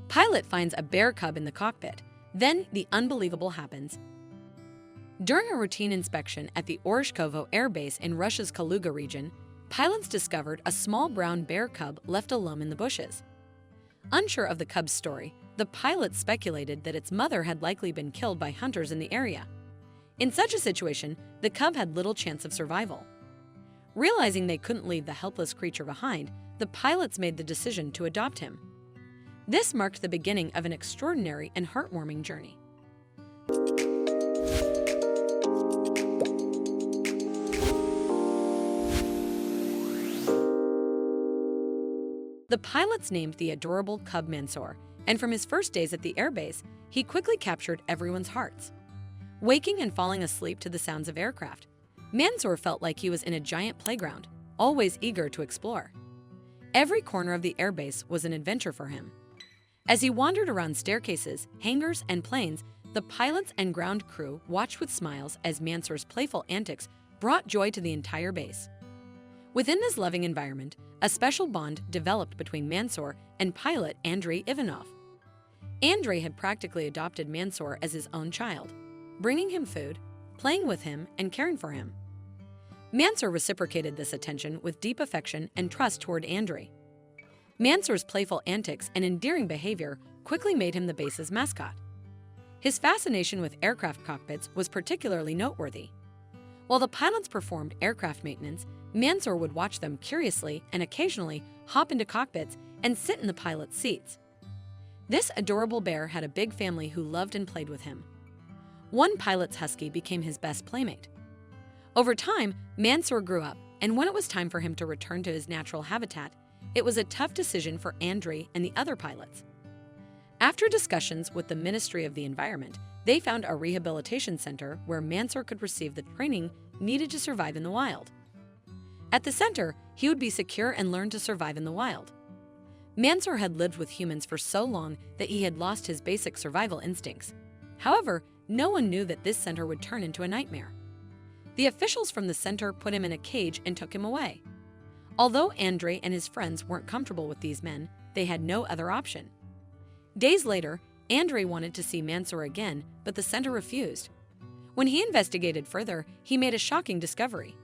Pilot finds a bear cub in the cockpit. Then the unbelievable happens. During a routine inspection at the Oreshkovo Air Base in Russia's Kaluga region, pilots discovered a small brown bear cub left alone in the bushes. Unsure of the cub's story, the pilots speculated that its mother had likely been killed by hunters in the area. In such a situation, the cub had little chance of survival. Realizing they couldn't leave the helpless creature behind, the pilots made the decision to adopt him. This marked the beginning of an extraordinary and heartwarming journey. The pilots named the adorable cub Mansour, and from his first days at the airbase, he quickly captured everyone's hearts. Waking and falling asleep to the sounds of aircraft, Mansour felt like he was in a giant playground, always eager to explore. Every corner of the airbase was an adventure for him. As he wandered around staircases, hangars, and planes, the pilots and ground crew watched with smiles as Mansour's playful antics brought joy to the entire base. Within this loving environment, a special bond developed between Mansour and pilot Andrei Ivanov. Andrei had practically adopted Mansour as his own child, bringing him food, playing with him, and caring for him. Mansour reciprocated this attention with deep affection and trust toward Andrei. Mansour's playful antics and endearing behavior quickly made him the base's mascot. His fascination with aircraft cockpits was particularly noteworthy. While the pilots performed aircraft maintenance, Mansour would watch them curiously and occasionally hop into cockpits and sit in the pilot's seats. This adorable bear had a big family who loved and played with him. One pilot's husky became his best playmate. Over time, Mansour grew up, and when it was time for him to return to his natural habitat, it was a tough decision for Andrei and the other pilots. After discussions with the Ministry of the Environment, they found a rehabilitation center where Mansour could receive the training needed to survive in the wild. At the center, he would be secure and learn to survive in the wild. Mansour had lived with humans for so long that he had lost his basic survival instincts. However, no one knew that this center would turn into a nightmare. The officials from the center put him in a cage and took him away. Although Andrei and his friends weren't comfortable with these men, they had no other option. Days later, Andrei wanted to see Mansour again, but the center refused. When he investigated further, he made a shocking discovery.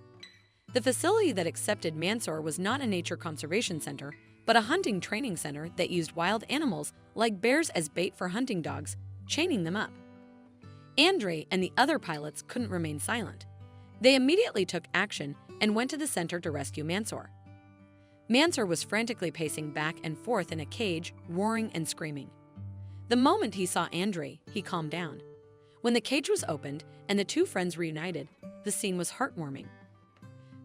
The facility that accepted Mansour was not a nature conservation center, but a hunting training center that used wild animals like bears as bait for hunting dogs, chaining them up. Andrei and the other pilots couldn't remain silent. They immediately took action and went to the center to rescue Mansour. Mansour was frantically pacing back and forth in a cage, roaring and screaming. The moment he saw Andrei, he calmed down. When the cage was opened and the two friends reunited, the scene was heartwarming.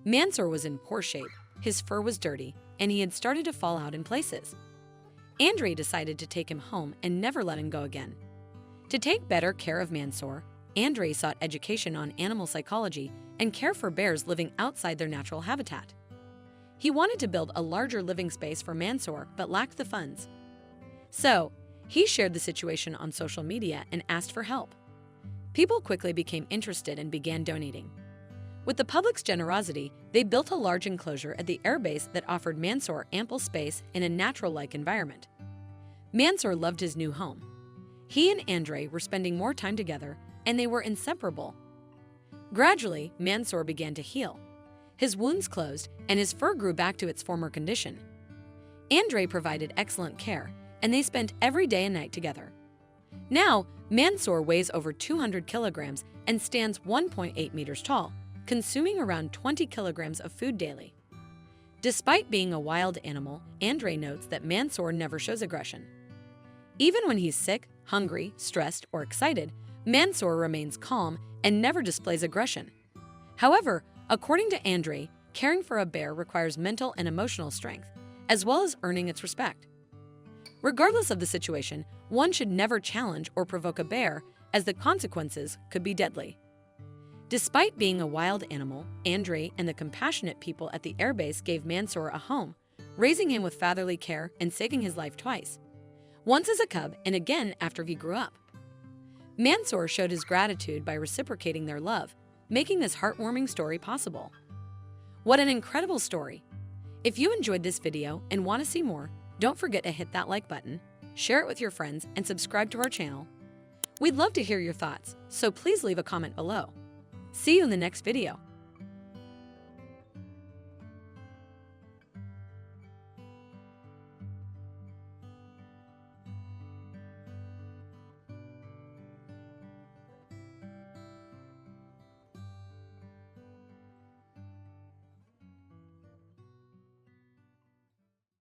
Mansour was in poor shape, his fur was dirty, and he had started to fall out in places. Andrei decided to take him home and never let him go again. To take better care of Mansour, Andrei sought education on animal psychology and care for bears living outside their natural habitat. He wanted to build a larger living space for Mansour but lacked the funds. So, he shared the situation on social media and asked for help. People quickly became interested and began donating. With the public's generosity, they built a large enclosure at the airbase that offered Mansour ample space in a natural-like environment. Mansour loved his new home. He and Andrei were spending more time together, and they were inseparable. Gradually, Mansour began to heal. His wounds closed, and his fur grew back to its former condition. Andrei provided excellent care, and they spent every day and night together. Now, Mansour weighs over 200 kilograms and stands 1.8 meters tall, consuming around 20 kilograms of food daily. Despite being a wild animal, Andrei notes that Mansour never shows aggression. Even when he's sick, hungry, stressed, or excited, Mansour remains calm and never displays aggression. However, according to Andrei, caring for a bear requires mental and emotional strength, as well as earning its respect. Regardless of the situation, one should never challenge or provoke a bear, as the consequences could be deadly. Despite being a wild animal, Andrei and the compassionate people at the airbase gave Mansour a home, raising him with fatherly care and saving his life twice. Once as a cub and again after he grew up. Mansour showed his gratitude by reciprocating their love, making this heartwarming story possible. What an incredible story! If you enjoyed this video and want to see more, don't forget to hit that like button, share it with your friends, and subscribe to our channel. We'd love to hear your thoughts, so please leave a comment below. See you in the next video.